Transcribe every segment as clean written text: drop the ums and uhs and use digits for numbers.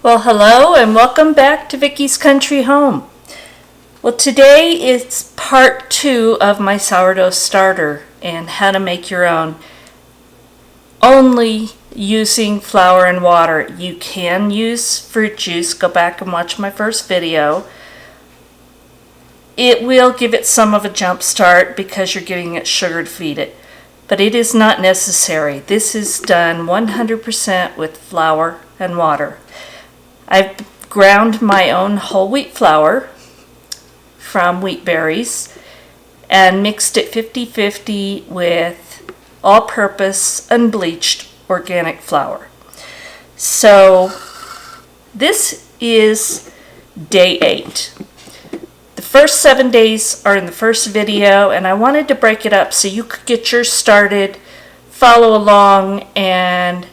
Well, hello and welcome back to Vickie's Country Home. Well, today is part 2 of my sourdough starter and how to make your own only using flour and water. You can use fruit juice. Go back and watch my first video. It will give it some of a jump start because you're giving it sugar to feed it, but it is not necessary. This is done 100% with flour and water. I've ground my own whole wheat flour from wheat berries and mixed it 50-50 with all-purpose unbleached organic flour. So this is day 8. The first 7 days are in the first video, and I wanted to break it up so you could get yours started, follow along, and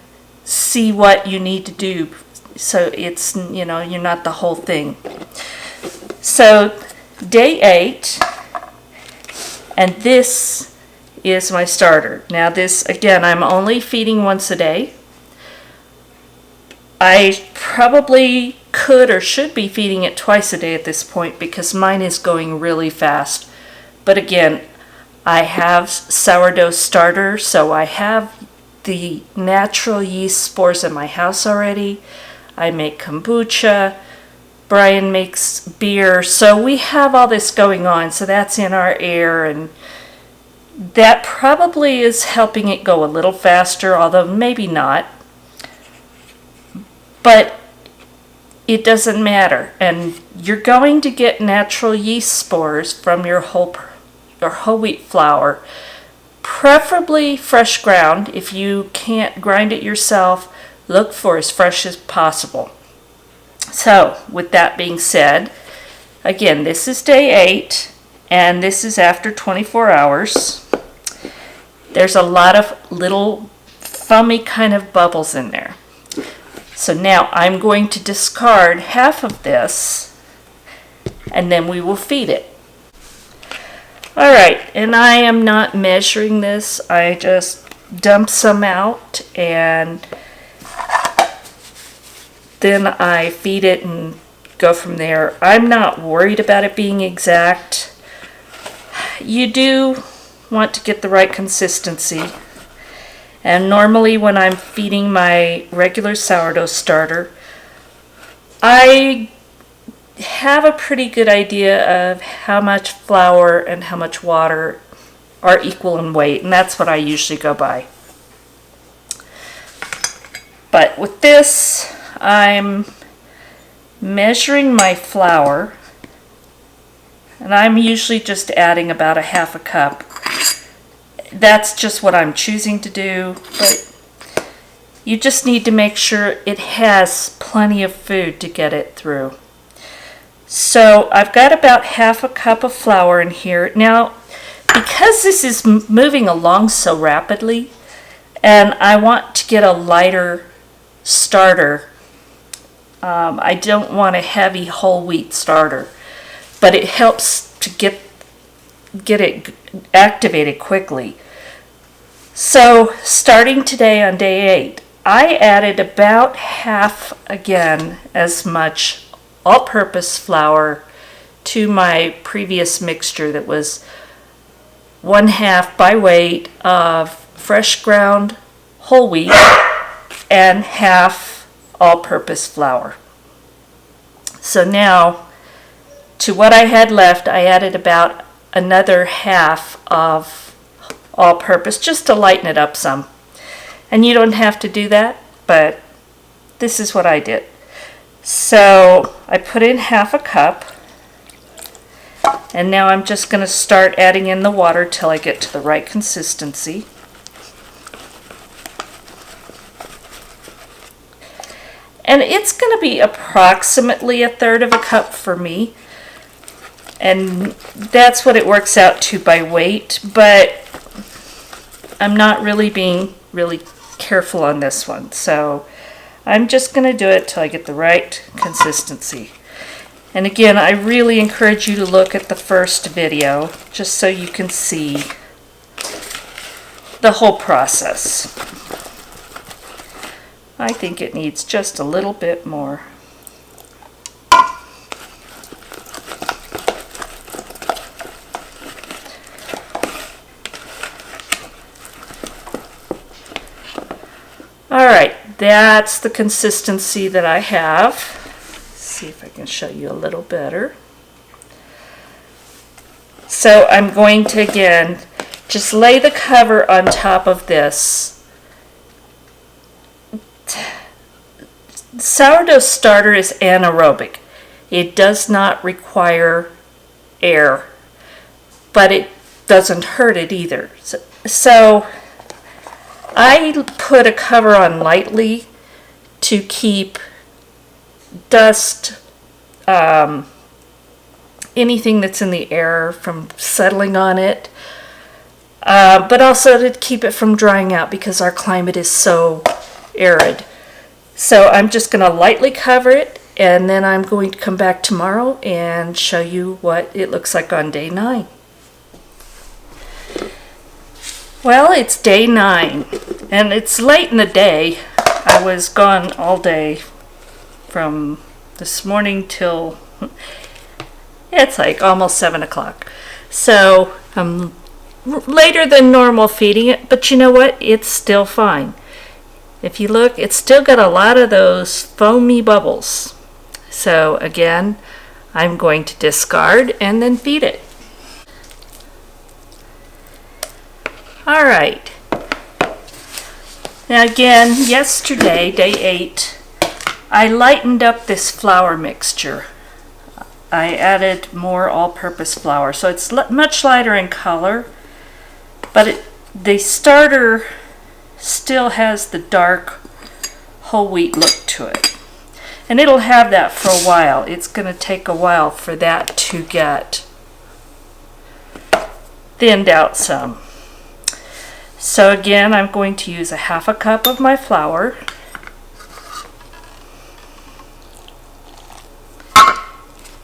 see what you need to do. So it's, you're not the whole thing. So day 8, and this is my starter. Now this, again, I'm only feeding once a day. I probably could or should be feeding it twice a day at this point because mine is going really fast. But again, I have sourdough starter, so I have the natural yeast spores in my house already. I make kombucha, Brian makes beer, so we have all this going on, so that's in our air, and that probably is helping it go a little faster, although maybe not. But it doesn't matter, and you're going to get natural yeast spores from your whole wheat flour, preferably fresh ground. If you can't grind it yourself, look for as fresh as possible. So, with that being said, again, this is day 8, and this is after 24 hours. There's a lot of little foamy kind of bubbles in there. So now I'm going to discard half of this, and then we will feed it. Alright, and I am not measuring this. I just dump some out, and then I feed it and go from there. I'm not worried about it being exact. You do want to get the right consistency. And normally when I'm feeding my regular sourdough starter, I have a pretty good idea of how much flour and how much water are equal in weight, and that's what I usually go by. But with this, I'm measuring my flour, and I'm usually just adding about a half a cup. That's just what I'm choosing to do, but you just need to make sure it has plenty of food to get it through. So I've got about half a cup of flour in here. Now, because this is moving along so rapidly, and I want to get a lighter starter, I don't want a heavy whole wheat starter, but it helps to get it activated quickly. So starting today on day 8, I added about half again as much all-purpose flour to my previous mixture that was 1/2 by weight of fresh ground whole wheat and half all-purpose flour. So now, to what I had left, I added about another half of all-purpose just to lighten it up some. And you don't have to do that, but this is what I did. So I put in half a cup, and now I'm just going to start adding in the water till I get to the right consistency. And it's going to be approximately 1/3 of a cup for me. And that's what it works out to by weight. But I'm not really being really careful on this one. So I'm just going to do it till I get the right consistency. And again, I really encourage you to look at the first video just so you can see the whole process. I think it needs just a little bit more. All right, that's the consistency that I have. Let's see if I can show you a little better. So I'm going to, again, just lay the cover on top of this. Sourdough starter is anaerobic. It does not require air, but it doesn't hurt it either. So I put a cover on lightly to keep dust, anything that's in the air from settling on it, but also to keep it from drying out because our climate is so arid. So I'm just going to lightly cover it, and then I'm going to come back tomorrow and show you what it looks like on day 9. Well, it's day 9, and it's late in the day. I was gone all day from this morning till it's like almost 7 o'clock. So I'm later than normal feeding it, but you know what? It's still fine. If you look, it's still got a lot of those foamy bubbles. So again, I'm going to discard and then feed it. All right. Now again, yesterday, day 8, I lightened up this flour mixture. I added more all-purpose flour, so it's much lighter in color, but the starter still has the dark whole wheat look to it. And it'll have that for a while. It's going to take a while for that to get thinned out some. So again, I'm going to use a half a cup of my flour.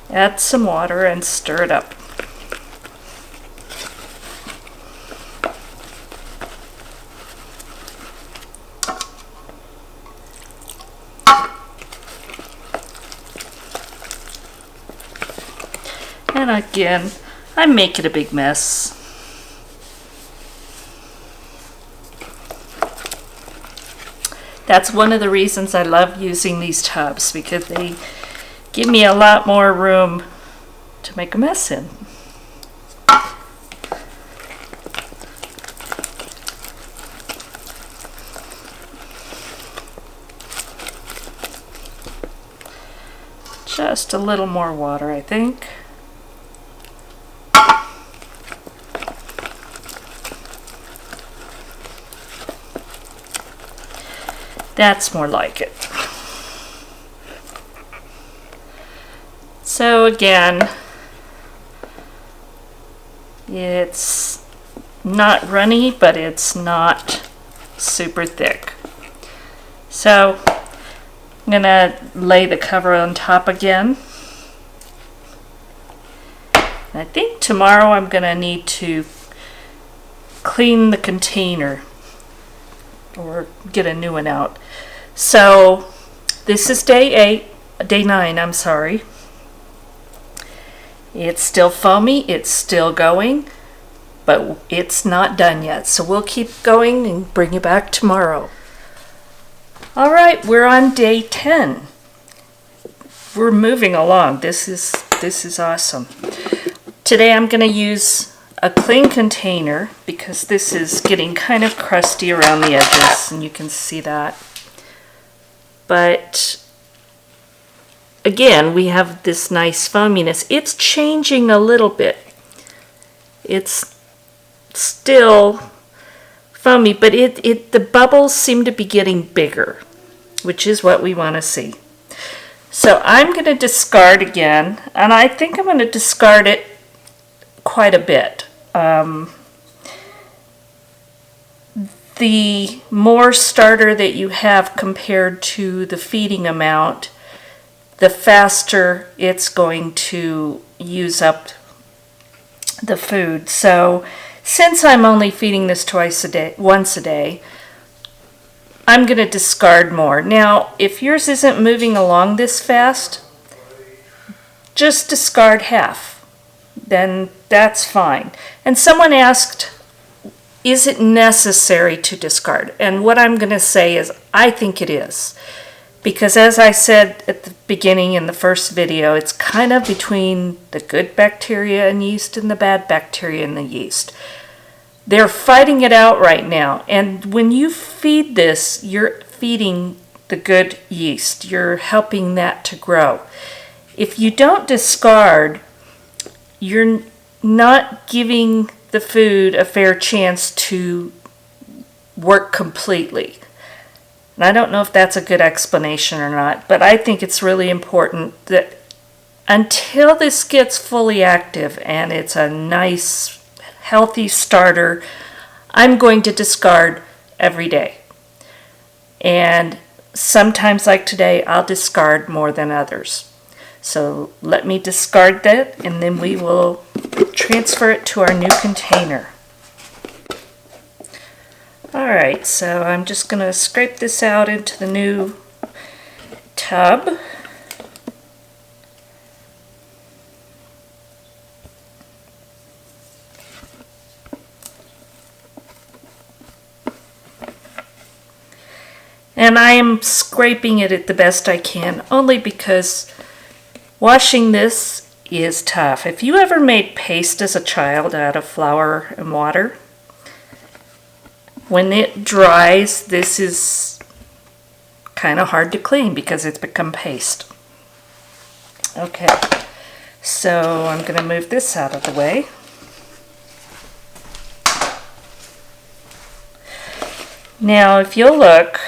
Add some water and stir it up. And again, I'm making a big mess. That's one of the reasons I love using these tubs, because they give me a lot more room to make a mess in. Just a little more water, I think. That's more like it. So again, it's not runny, but it's not super thick. So I'm going to lay the cover on top again. I think tomorrow I'm going to need to clean the container or get a new one out. So this is day 9, I'm sorry. It's still foamy, it's still going, but it's not done yet. So we'll keep going and bring you back tomorrow. All right, we're on day 10. We're moving along. This is awesome. Today I'm going to use a clean container because this is getting kind of crusty around the edges, and you can see that. But again, we have this nice foaminess. It's changing a little bit. It's still foamy, but the bubbles seem to be getting bigger, which is what we want to see. So I'm going to discard again, and I think I'm going to discard it quite a bit. The more starter that you have compared to the feeding amount, the faster it's going to use up the food. So since I'm only feeding this once a day, I'm going to discard more. Now, if yours isn't moving along this fast, just discard half. Then that's fine. And someone asked is it necessary to discard? And what I'm going to say is I think it is. Because as I said at the beginning in the first video, it's kind of between the good bacteria and yeast and the bad bacteria and the yeast. They're fighting it out right now. And when you feed this, you're feeding the good yeast. You're helping that to grow. If you don't discard, you're not giving the food a fair chance to work completely. And I don't know if that's a good explanation or not, but I think it's really important that until this gets fully active and it's a nice, healthy starter, I'm going to discard every day. And sometimes, like today, I'll discard more than others. So let me discard that, and then we will transfer it to our new container. Alright, so I'm just going to scrape this out into the new tub. And I am scraping it at the best I can, only because washing this is tough. If you ever made paste as a child out of flour and water, when it dries, this is kind of hard to clean because it's become paste. Okay, so I'm going to move this out of the way. Now, if you'll look,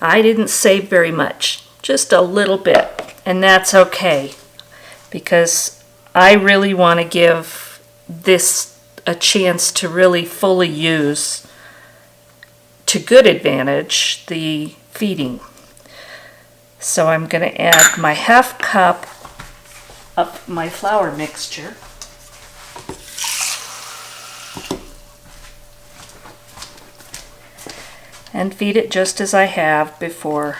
I didn't save very much, just a little bit, and that's okay because I really want to give this a chance to really fully use to good advantage the feeding. So I'm going to add my half cup of my flour mixture. And feed it just as I have before.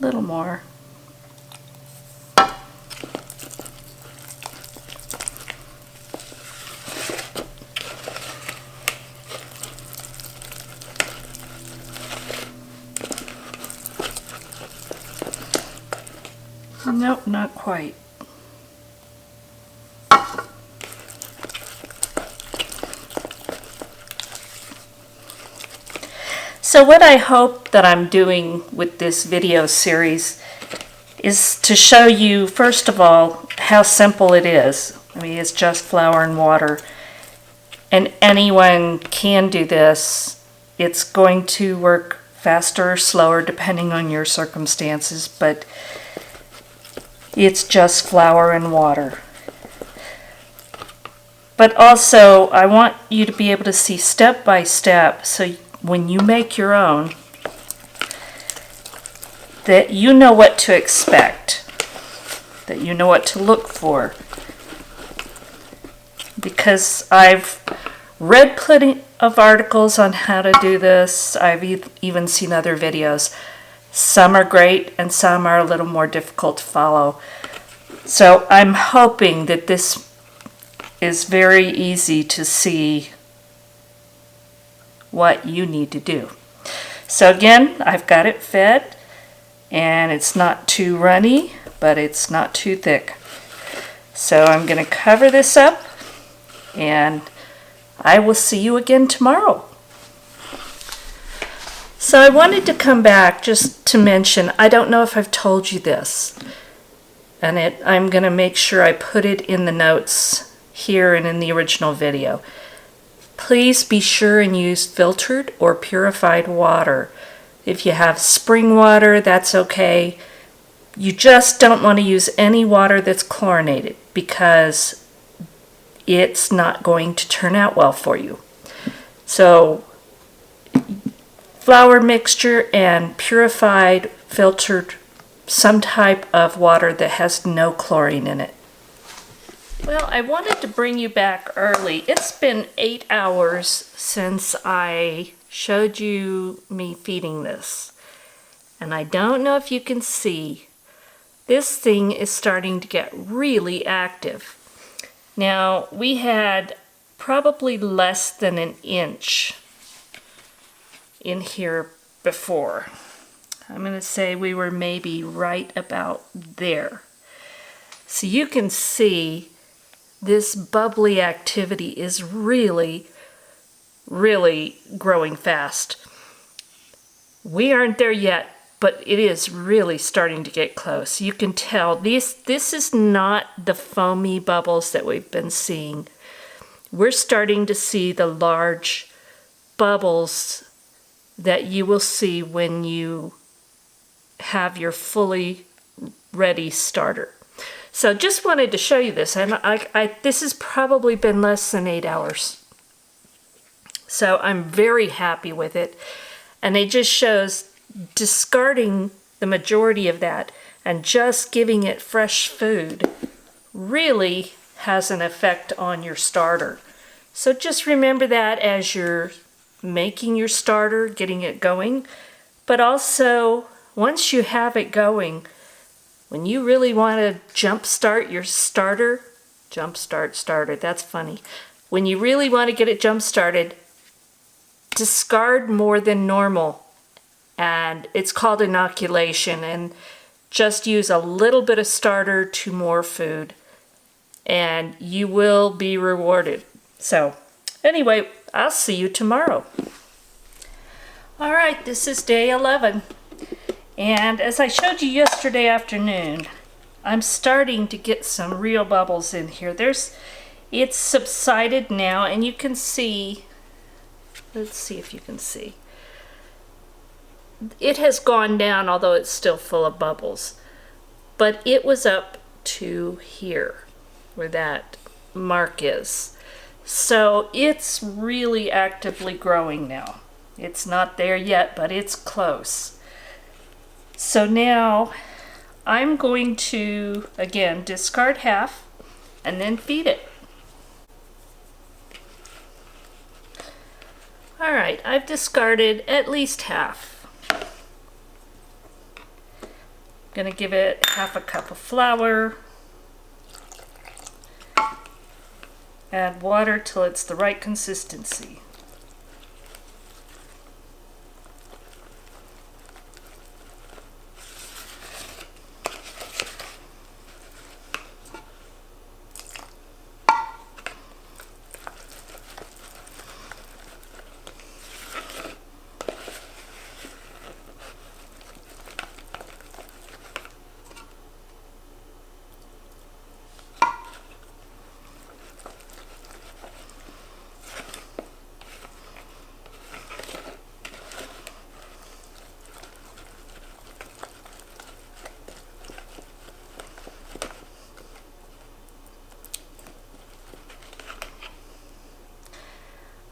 Little more. Nope, not quite. So what I hope that I'm doing with this video series is to show you, first of all, how simple it is. I mean, it's just flour and water, and anyone can do this. It's going to work faster or slower depending on your circumstances, but it's just flour and water. But also, I want you to be able to see step by step, so when you make your own, that you know what to expect, that you know what to look for. Because I've read plenty of articles on how to do this. I've even seen other videos. Some are great and some are a little more difficult to follow. So I'm hoping that this is very easy to see what you need to do. So again, I've got it fed, and it's not too runny, but it's not too thick. So I'm going to cover this up, and I will see you again tomorrow. So I wanted to come back just to mention, I don't know if I've told you this, and I'm going to make sure I put it in the notes here and in the original video. Please be sure and use filtered or purified water. If you have spring water, that's okay. You just don't want to use any water that's chlorinated because it's not going to turn out well for you. So flour mixture and purified, filtered, some type of water that has no chlorine in it. Well, I wanted to bring you back early. It's been 8 hours since I showed you me feeding this. And I don't know if you can see, this thing is starting to get really active. Now, we had probably less than an inch in here before. I'm going to say we were maybe right about there. So you can see this bubbly activity is really, really growing fast. We aren't there yet, but it is really starting to get close. You can tell this is not the foamy bubbles that we've been seeing. We're starting to see the large bubbles that you will see when you have your fully ready starter. So just wanted to show you this, and this has probably been less than 8 hours. So I'm very happy with it, and it just shows discarding the majority of that and just giving it fresh food really has an effect on your starter. So just remember that as you're making your starter, getting it going, but also once you have it going, when you really want to jumpstart your starter, starter, that's funny. When you really want to get it jump started, discard more than normal. And it's called inoculation, and just use a little bit of starter to more food, and you will be rewarded. So anyway, I'll see you tomorrow. All right, this is day 11. And as I showed you yesterday afternoon, I'm starting to get some real bubbles in here. It's subsided now, and you can see, let's see if you can see. It has gone down, although it's still full of bubbles. But it was up to here, where that mark is. So it's really actively growing now. It's not there yet, but it's close. So now I'm going to, again, discard half and then feed it. All right, I've discarded at least half. I'm going to give it half a cup of flour. Add water till it's the right consistency.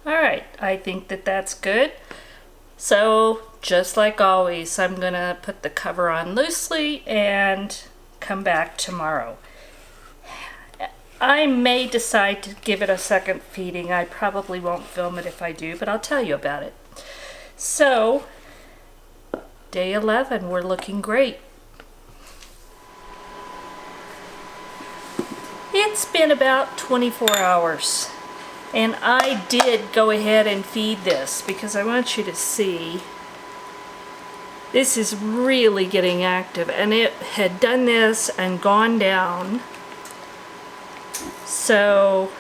Alright, I think that that's good. So, just like always, I'm going to put the cover on loosely and come back tomorrow. I may decide to give it a second feeding. I probably won't film it if I do, but I'll tell you about it. So, day 11, we're looking great. It's been about 24 hours. And I did go ahead and feed this because I want you to see this is really getting active, and it had done this and gone down. So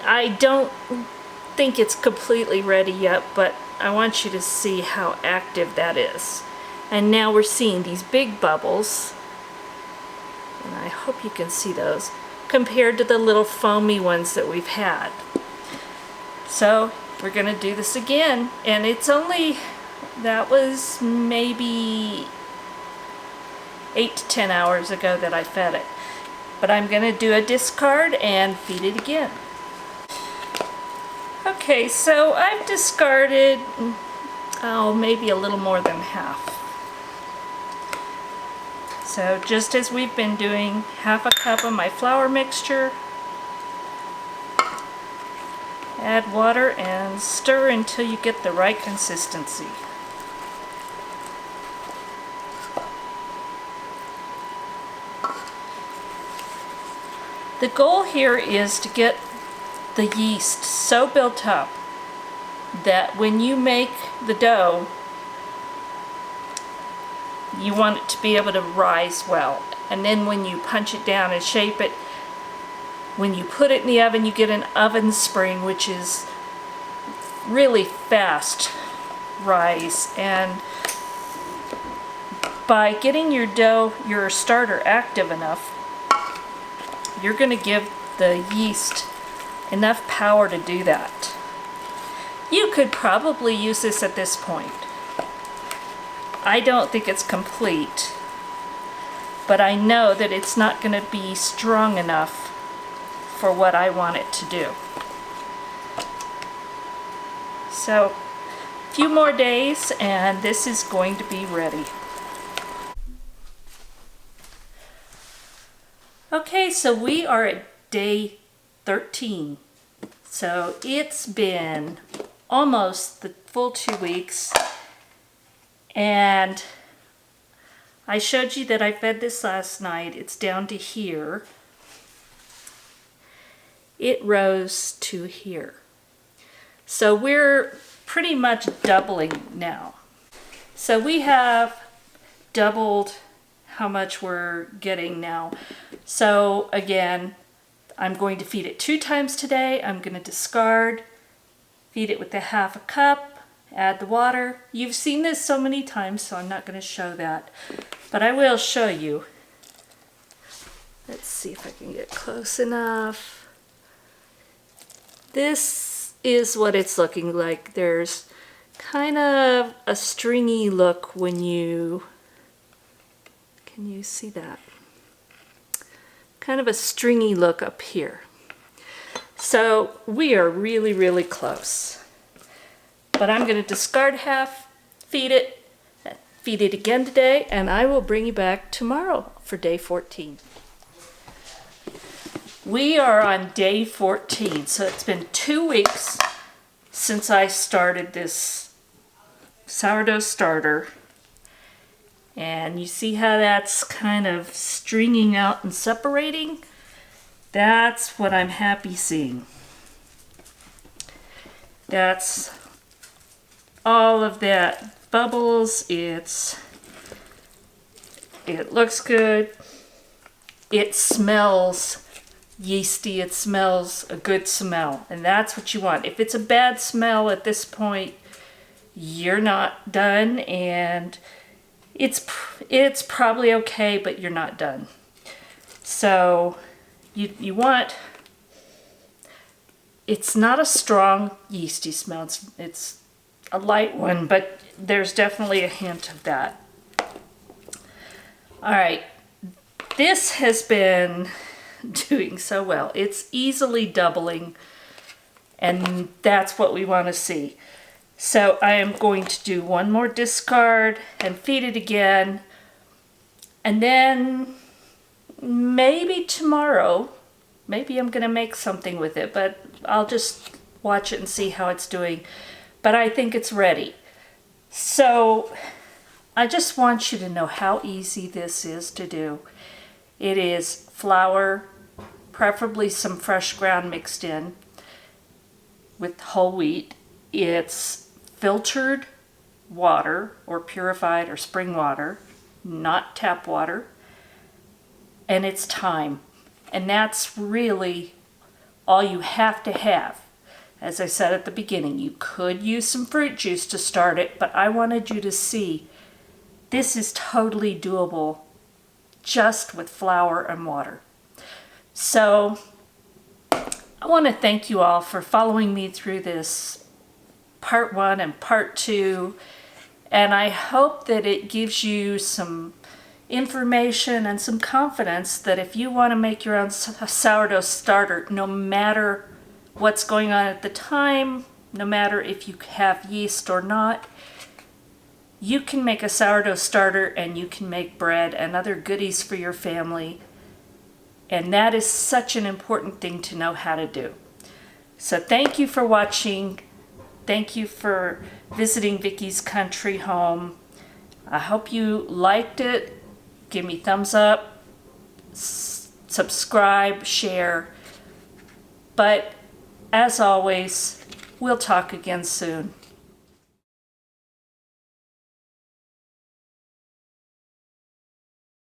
I don't think it's completely ready yet, but I want you to see how active that is. And now we're seeing these big bubbles, and I hope you can see those, compared to the little foamy ones that we've had. So we're going to do this again, and it's only, that was maybe 8 to 10 hours ago that I fed it. But I'm going to do a discard and feed it again. Okay, so I've discarded, maybe a little more than half. So just as we've been doing, half a cup of my flour mixture. Add water and stir until you get the right consistency. The goal here is to get the yeast so built up that when you make the dough, you want it to be able to rise well. And then when you punch it down and shape it, when you put it in the oven, you get an oven spring, which is really fast rise. And by getting your dough, your starter, active enough, you're going to give the yeast enough power to do that. You could probably use this at this point. I don't think it's complete, but I know that it's not going to be strong enough for what I want it to do. So, a few more days and this is going to be ready. Okay, so we are at day 13. So it's been almost the full 2 weeks, and I showed you that I fed this last night. It's down to here. It rose to here. So we're pretty much doubling now. So we have doubled how much we're getting now. So again, I'm going to feed it 2 times today. I'm going to discard, feed it with a half a cup, add the water. You've seen this so many times, so I'm not going to show that, but I will show you. Let's see if I can get close enough. This is what it's looking like. There's kind of a stringy look when you, can you see that? Kind of a stringy look up here. So we are really, really close. But I'm going to discard half, feed it again today, and I will bring you back tomorrow for day 14. We are on day 14, so it's been 2 weeks since I started this sourdough starter. And you see how that's kind of stringing out and separating? That's what I'm happy seeing. That's all of that bubbles. It looks good. It smells yeasty. It smells a good smell, and that's what you want. If it's a bad smell at this point, you're not done, and it's probably okay, but you're not done. So you want, it's not a strong yeasty smell. It's a light one, but there's definitely a hint of that. All right, this has been doing so well. It's easily doubling, and that's what we want to see. So I am going to do one more discard and feed it again, and then maybe tomorrow, maybe I'm going to make something with it, but I'll just watch it and see how it's doing. But I think it's ready. So I just want you to know how easy this is to do. It is flour, preferably some fresh ground mixed in with whole wheat. It's filtered water, or purified or spring water, not tap water, and it's thyme. And that's really all you have to have. As I said at the beginning, you could use some fruit juice to start it, but I wanted you to see this is totally doable just with flour and water. So I want to thank you all for following me through this part 1 and part 2, and I hope that it gives you some information and some confidence that if you want to make your own sourdough starter, no matter what's going on at the time, no matter if you have yeast or not, you can make a sourdough starter and you can make bread and other goodies for your family. And that is such an important thing to know how to do. So thank you for watching. Thank you for visiting Vickie's Country Home. I hope you liked it. Give me thumbs up, subscribe, share. But as always, we'll talk again soon.